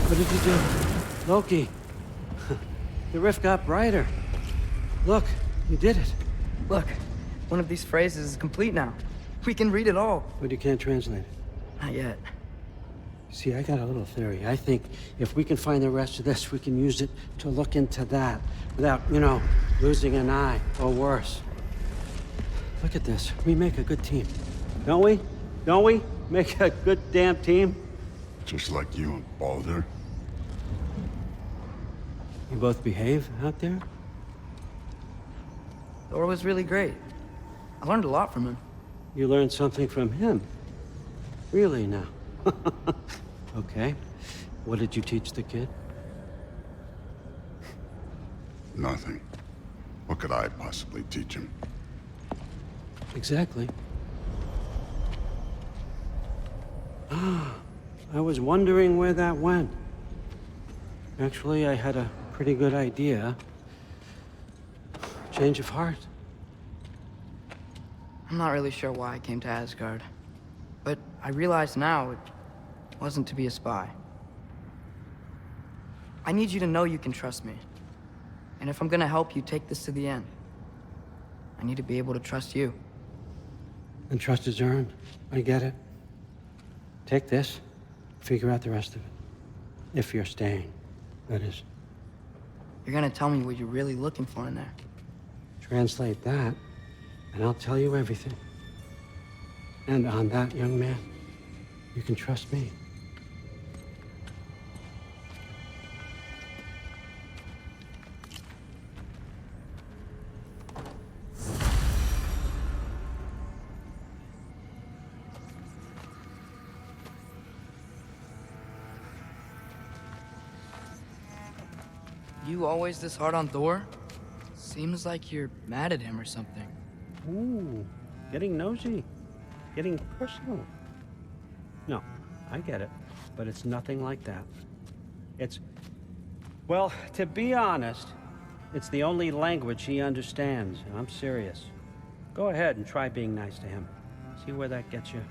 What did you do? Loki. The rift got brighter. Look, you did it. Look, one of these phrases is complete now. We can read it all. But you can't translate it. Not yet. See, I got a little theory. I think if we can find the rest of this, we can use it to look into that without, losing an eye or worse. Look at this. We make a good team. Don't we? Don't we? Make a good damn team? Just like you and Baldur. You both behave out there? Thor was really great. I learned a lot from him. You learned something from him? Really now? Okay. What did you teach the kid? Nothing. What could I possibly teach him? Exactly. I was wondering where that went. Actually, I had a pretty good idea. Change of heart. I'm not really sure why I came to Asgard. But I realize now it wasn't to be a spy. I need you to know you can trust me. And if I'm gonna help you take this to the end, I need to be able to trust you. And trust is earned. I get it. Take this, figure out the rest of it. If you're staying, that is. You're gonna tell me what you're really looking for in there. Translate that, and I'll tell you everything. And on that, young man, you can trust me. You always this hard on Thor? Seems like you're mad at him or something. Ooh, getting nosy. Getting personal. No, I get it. But it's nothing like that. Well, to be honest, it's the only language he understands, and I'm serious. Go ahead and try being nice to him. See where that gets you.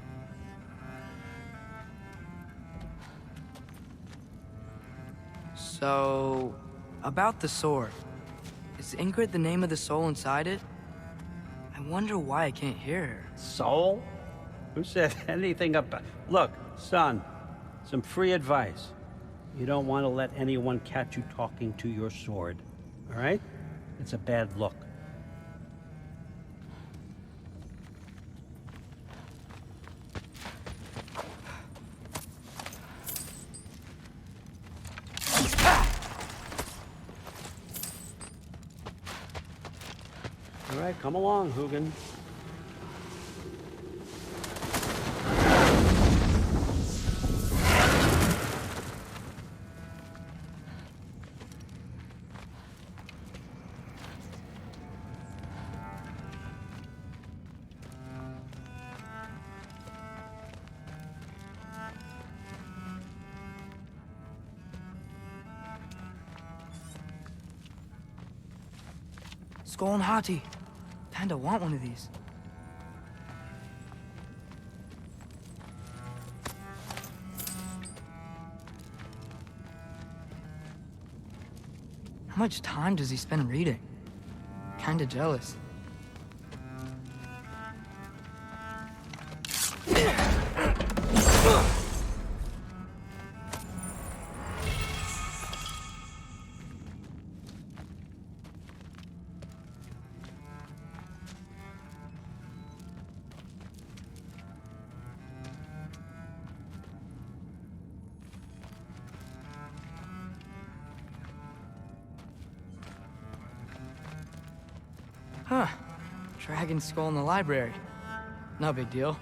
So, about the sword. Is Ingrid the name of the soul inside it? I wonder why I can't hear her. Soul? Who said anything about... Look, son, some free advice. You don't want to let anyone catch you talking to your sword, all right? It's a bad look. All right, come along, Hugin. Skull and Hati. Kinda want one of these. How much time does he spend reading? Kinda jealous. Huh. Dragon skull in the library. No big deal.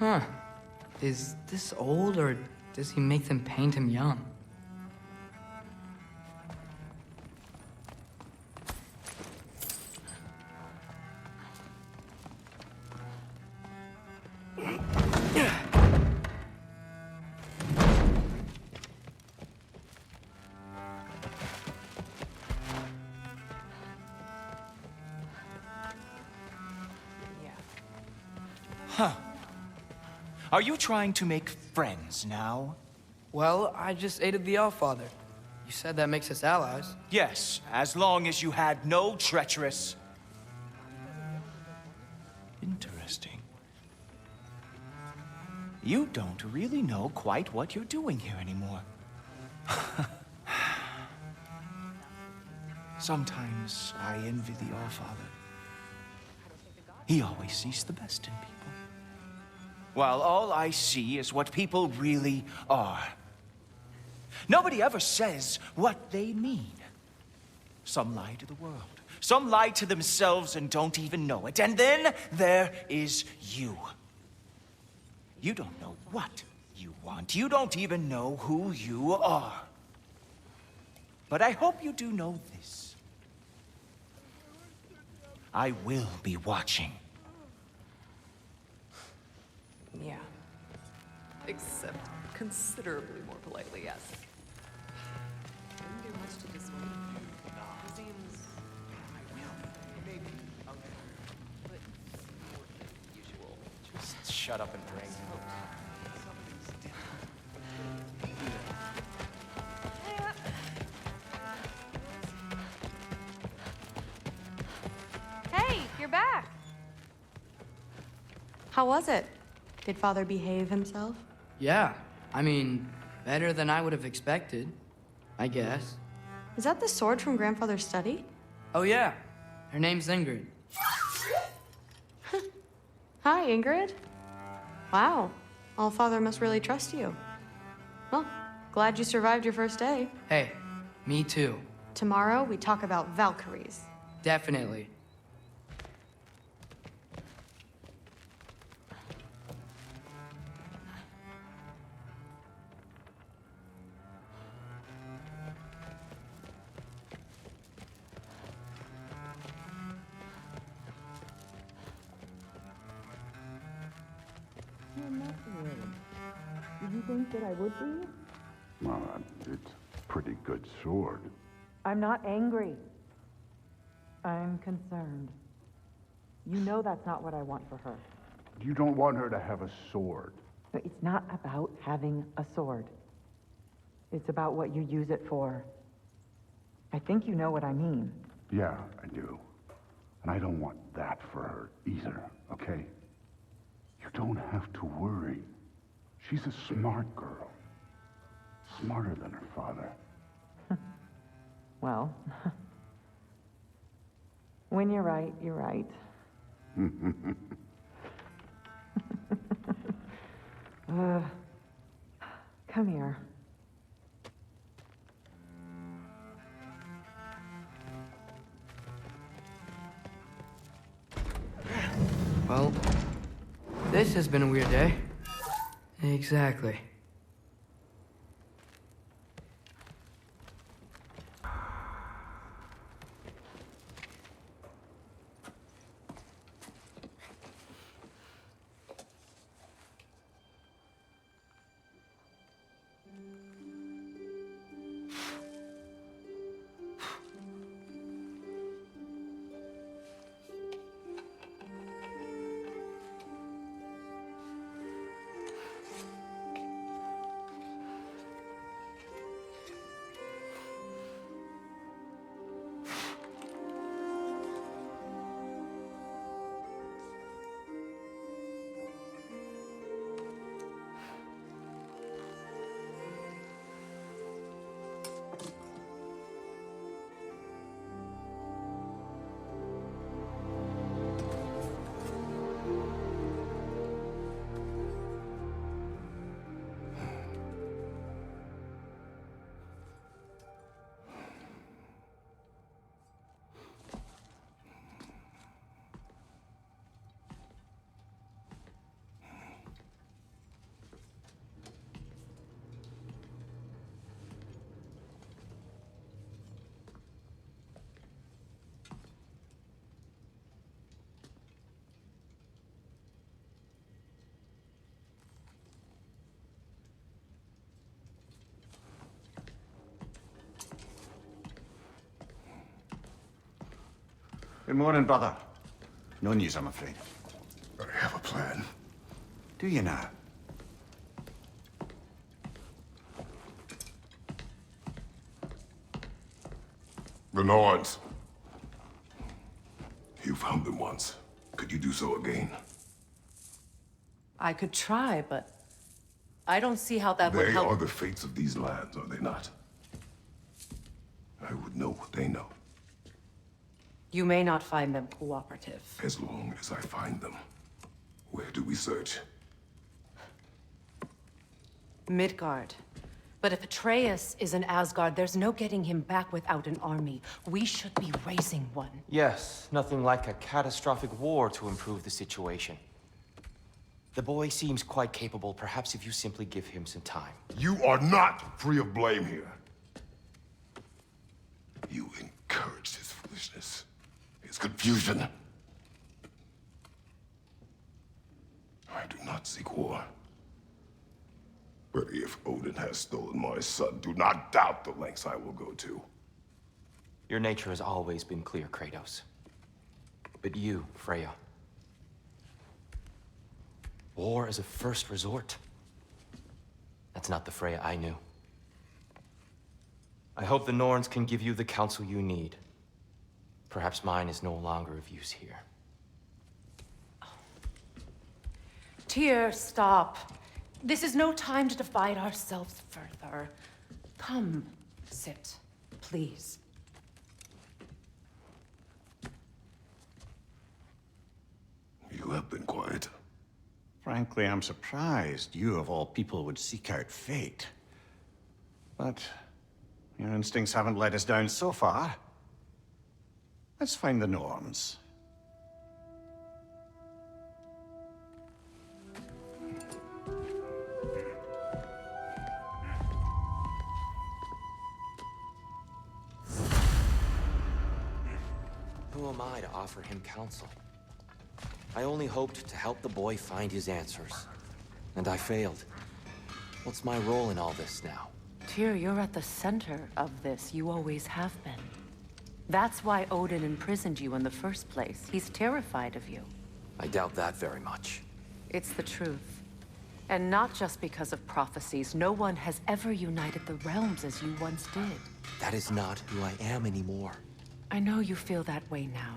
Huh. Is this old, or does he make them paint him young? Huh. Are you trying to make friends now? Well, I just aided the Allfather. You said that makes us allies. Yes, as long as you had no treacherous... Interesting. You don't really know quite what you're doing here anymore. Sometimes I envy the Allfather. He always sees the best in people. While all I see is what people really are. Nobody ever says what they mean. Some lie to the world. Some lie to themselves and don't even know it. And then there is you. You don't know what you want. You don't even know who you are. But I hope you do know this. I will be watching. Yeah. Except considerably more politely, yes. Didn't do much to dissuade him. He seems... maybe. But more than usual. Just shut up and drink. Hey, you're back. How was it? Did Father behave himself? Yeah, I mean, better than I would have expected, I guess. Is that the sword from Grandfather's study? Oh yeah, her name's Ingrid. Hi, Ingrid. Wow, Allfather must really trust you. Well, glad you survived your first day. Hey, me too. Tomorrow, we talk about Valkyries. Definitely. Did you think that I would be? Well, it's a pretty good sword. I'm not angry. I'm concerned. You know that's not what I want for her. You don't want her to have a sword. No, it's not about having a sword. It's about what you use it for. I think you know what I mean. Yeah, I do. And I don't want that for her either, okay? You don't have to worry. She's a smart girl. Smarter than her father. Well, when you're right, you're right. Come here. Well, this has been a weird day. Exactly. Good morning, brother. No news, I'm afraid. I have a plan. Do you now? The Norns. You found them once. Could you do so again? I could try, but I don't see how that would They help. are the fates of these lands, are they not? I would know what they know, You may not find them cooperative. as long as I find them. Where do we search? Midgard. But if Atreus is in Asgard, there's no getting him back without an army. We should be raising one. Yes, nothing like a catastrophic war to improve the situation. The boy seems quite capable, perhaps if you simply give him some time. You are not free of blame here. You encouraged his foolishness, his confusion. I do not seek war. But if Odin has stolen my son, do not doubt the lengths I will go to. Your nature has always been clear, Kratos. But you, Freya. War as a first resort. That's not the Freya I knew. I hope the Norns can give you the counsel you need. Perhaps mine is no longer of use here. Tyr, stop. This is no time to divide ourselves further. Come, sit, please. You have been quiet. Frankly, I'm surprised you, of all people, would seek out fate. But your instincts haven't let us down so far. Let's find the Norns. Who am I to offer him counsel? I only hoped to help the boy find his answers. And I failed. What's my role in all this now? Tyr, you're at the center of this. You always have been. That's why Odin imprisoned you in the first place. He's terrified of you. I doubt that very much. It's the truth. And not just because of prophecies. No one has ever united the realms as you once did. That is not who I am anymore. I know you feel that way now.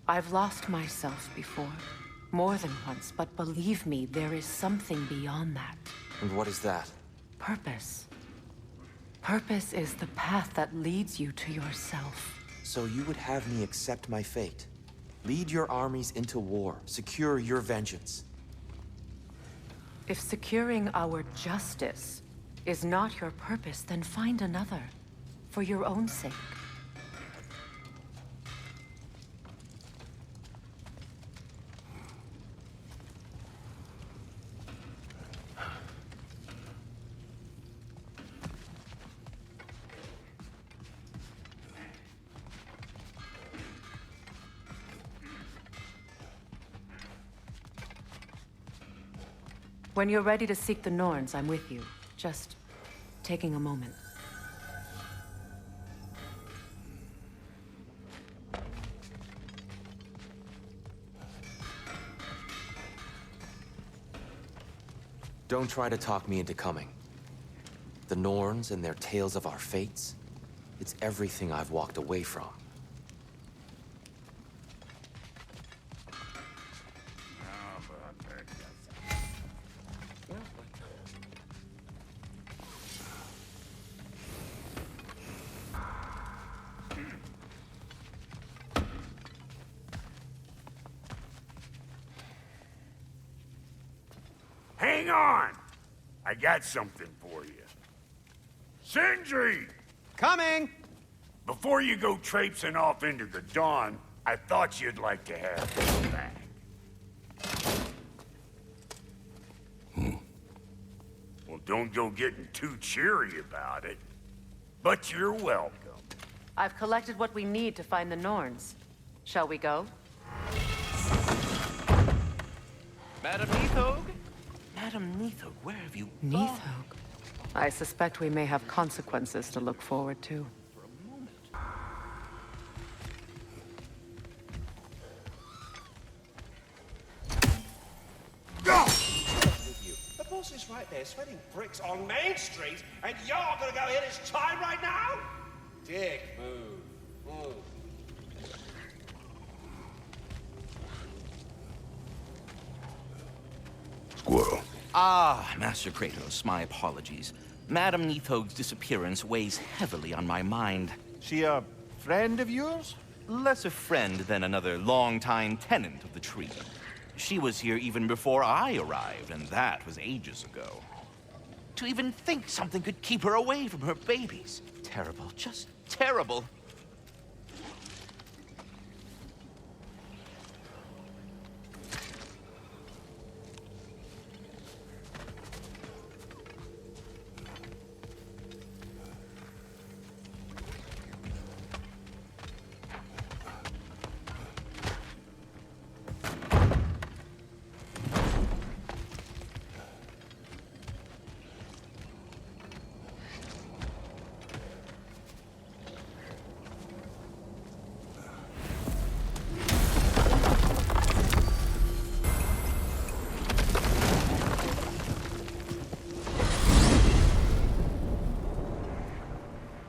I've lost myself before. More than once, but believe me, there is something beyond that. And what is that? Purpose. Purpose is the path that leads you to yourself. So you would have me accept my fate? Lead your armies into war, secure your vengeance. If securing our justice is not your purpose, then find another. For your own sake. When you're ready to seek the Norns, I'm with you. Just taking a moment. Don't try to talk me into coming. The Norns and their tales of our fates, it's everything I've walked away from. Hang on! I got something for you. Sindri! Coming! Before you go traipsing off into the dawn, I thought you'd like to have this back. Well, don't go getting too cheery about it. But you're welcome. I've collected what we need to find the Norns. Shall we go? Madam Neathog? Madam Neathog, where have you gone? Neathog. I suspect we may have consequences to look forward to. boss is right there sweating bricks on Main Street, and you're gonna go hit his time right now? Dick move. Move. Squirrel. Ah, Master Kratos, my apologies. Madame Neathog's disappearance weighs heavily on my mind. She a friend of yours? Less a friend than another longtime tenant of the tree. She was here even before I arrived, and that was ages ago. To even think something could keep her away from her babies. Terrible, just terrible.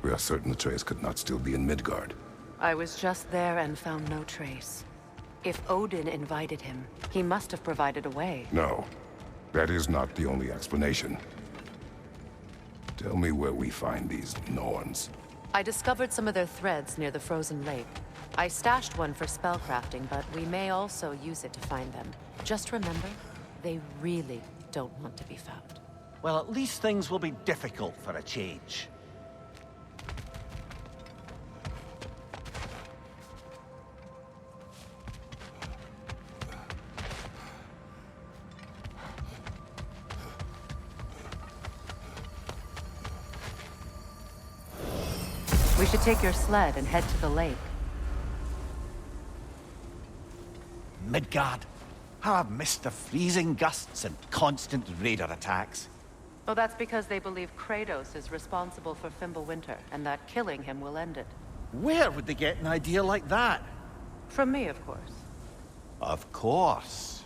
We are certain the trace could not still be in Midgard. I was just there and found no trace. If Odin invited him, he must have provided a way. No, that is not the only explanation. Tell me where we find these Norns. I discovered some of their threads near the frozen lake. I stashed one for spellcrafting, but we may also use it to find them. Just remember, they really don't want to be found. Well, at least things will be difficult for a change. We should take your sled and head to the lake. Midgard. How I've missed the freezing gusts and constant raider attacks. Oh, that's because they believe Kratos is responsible for Fimbulwinter, and that killing him will end it. Where would they get an idea like that? From me, of course. Of course.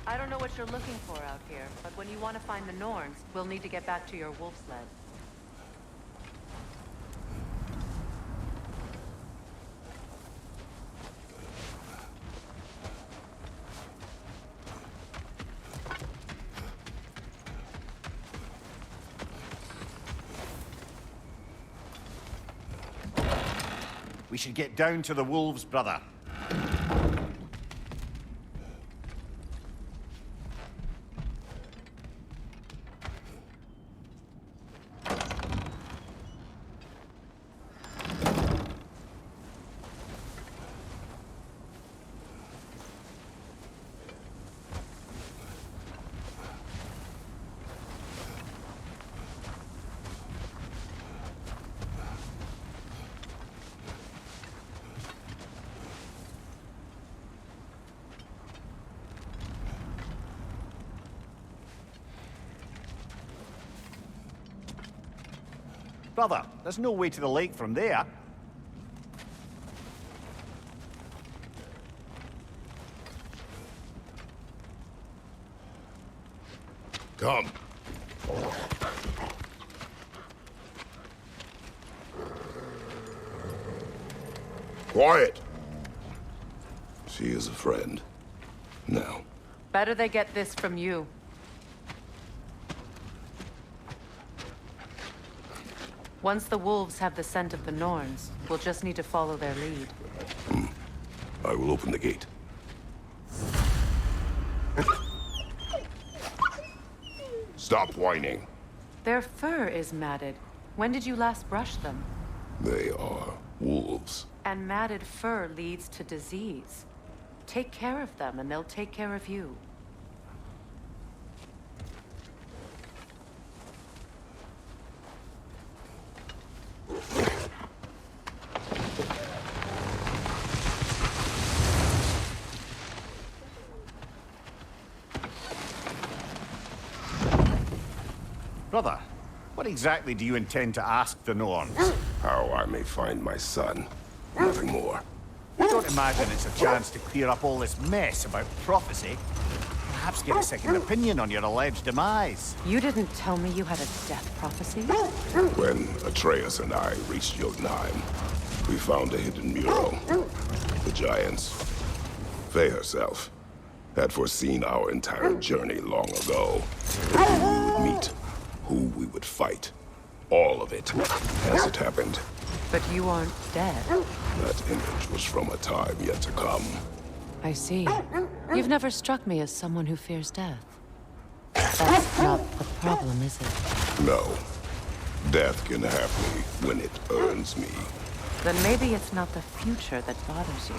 I don't know what you're looking for out here, but when you want to find the Norns, we'll need to get back to your wolf sled. We should get down to the wolves, brother. Brother, there's no way to the lake from there. Come. Quiet. She is a friend. Now. Better they get this from you. Once the wolves have the scent of the Norns, we'll just need to follow their lead. I will open the gate. Stop whining. Their fur is matted. When did you last brush them? They are wolves. And matted fur leads to disease. Take care of them, and they'll take care of you. Brother, What exactly do you intend to ask the Norns? How I may find my son. Nothing more. I don't imagine it's a chance to clear up all this mess about prophecy. Perhaps get a second opinion on your alleged demise. You didn't tell me you had a death prophecy? When Atreus and I reached Jotunheim, we found a hidden mural. The Giants, Faye herself, had foreseen our entire journey long ago. Who we would meet, who we would fight. All of it, as it happened. But you aren't dead. That image was from a time yet to come. I see. You've never struck me as someone who fears death. That's not the problem, is it? No. Death can have me when it earns me. Then maybe it's not the future that bothers you.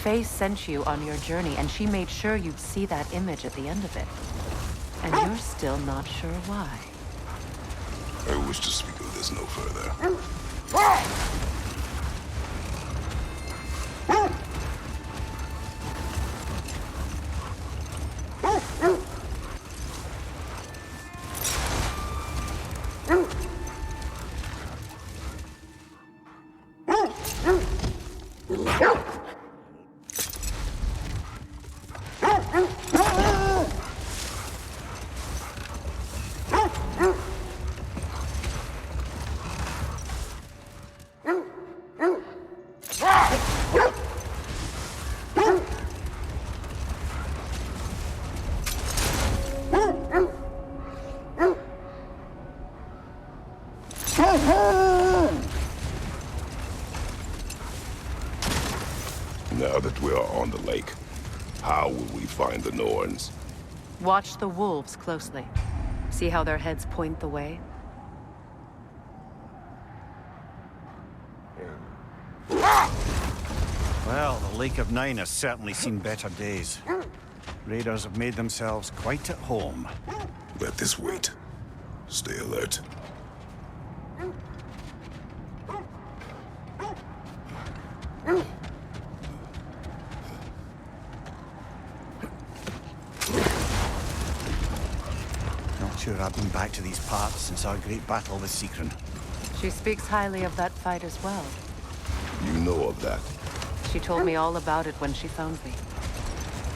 Faye sent you on your journey, and she made sure you'd see that image at the end of it. And you're still not sure why. I wish to speak of this no further. Now that we are on the lake, how will we find the Norns? Watch the wolves closely. See how their heads point the way? Well, the Lake of Nine has certainly seen better days. Raiders have made themselves quite at home. Let this wait. Stay alert. Not sure I've been back to these parts since our great battle with Secron. She speaks highly of that fight as well. You know of that. She told me all about it when she found me.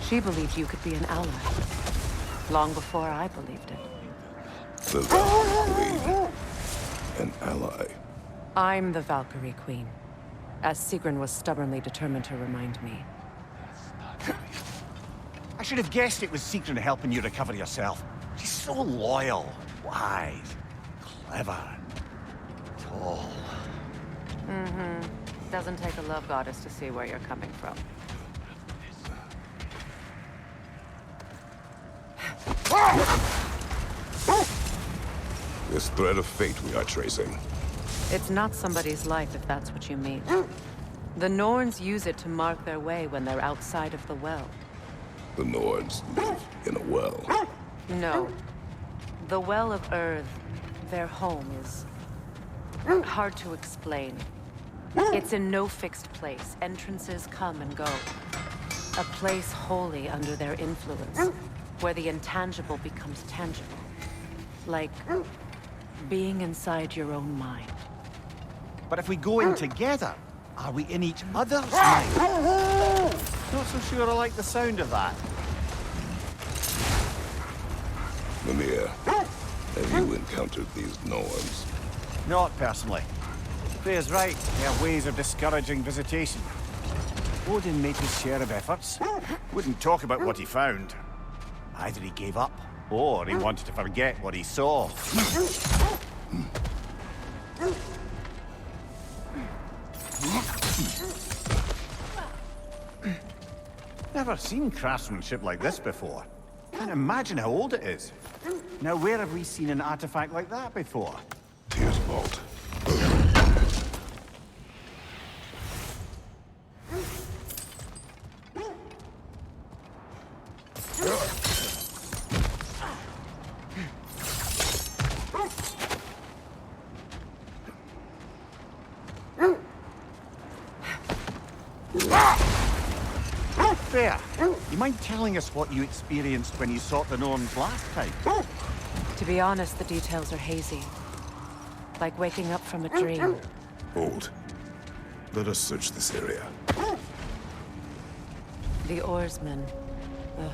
She believed you could be an ally. Long before I believed it. The Valkyrie Queen. An ally. I'm the Valkyrie Queen. As Sigrun was stubbornly determined to remind me. I should have guessed it was Secron helping you recover yourself. She's so loyal, wise, clever, tall. Mm-hmm. Doesn't take a love goddess to see where you're coming from. This thread of fate we are tracing. It's not somebody's life, if that's what you mean. The Norns use it to mark their way when they're outside of the well. The Norns live in a well. No. The Well of Earth, their home, is hard to explain. It's in no fixed place. Entrances come and go. A place wholly under their influence, where the intangible becomes tangible. Like being inside your own mind. But if we go in together, are we in each other's mind? Not so sure I like the sound of that. Mimir, have you encountered these Norns? Not personally. Freya's right. They have ways of discouraging visitation. Odin made his share of efforts. Wouldn't talk about what he found. Either he gave up, or he wanted to forget what he saw. Never seen craftsmanship like this before. Can't imagine how old it is. Now, where have we seen an artifact like that before? Tyr's vault. Freya, you mind telling us what you experienced when you sought the Norns last time? To To be honest, the details are hazy. Like waking up from a dream. Hold. Let us search this area. The oarsmen. Ugh.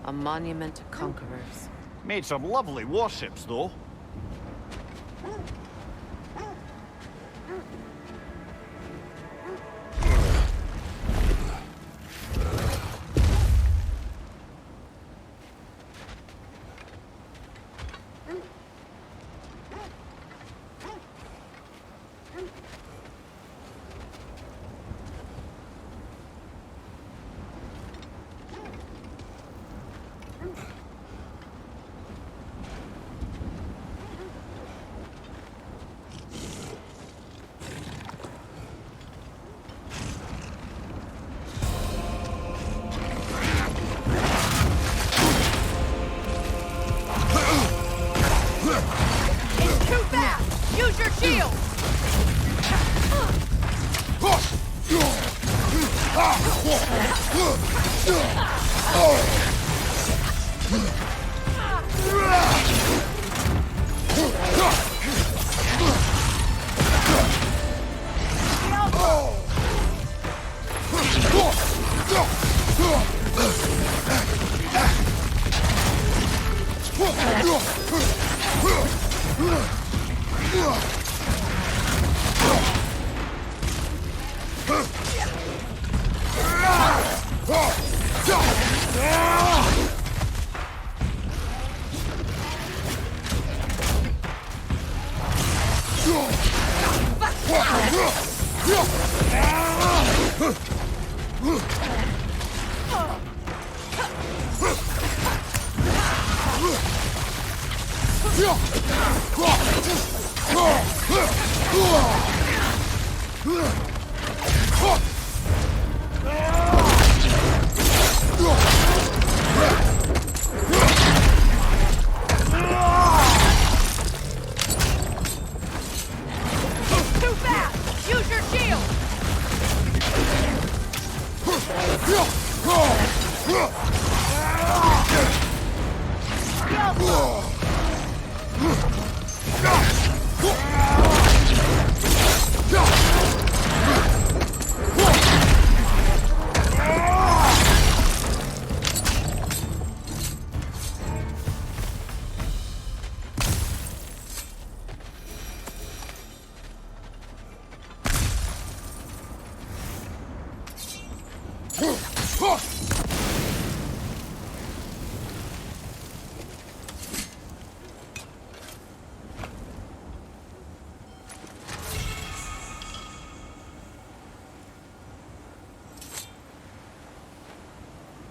A monument to conquerors. Made some lovely warships, though.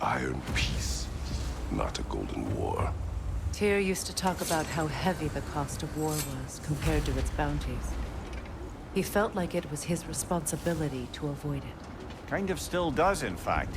Iron peace, not a golden war. Tyr used to talk about how heavy the cost of war was compared to its bounties. He felt like it was his responsibility to avoid it. Kind of still does, in fact.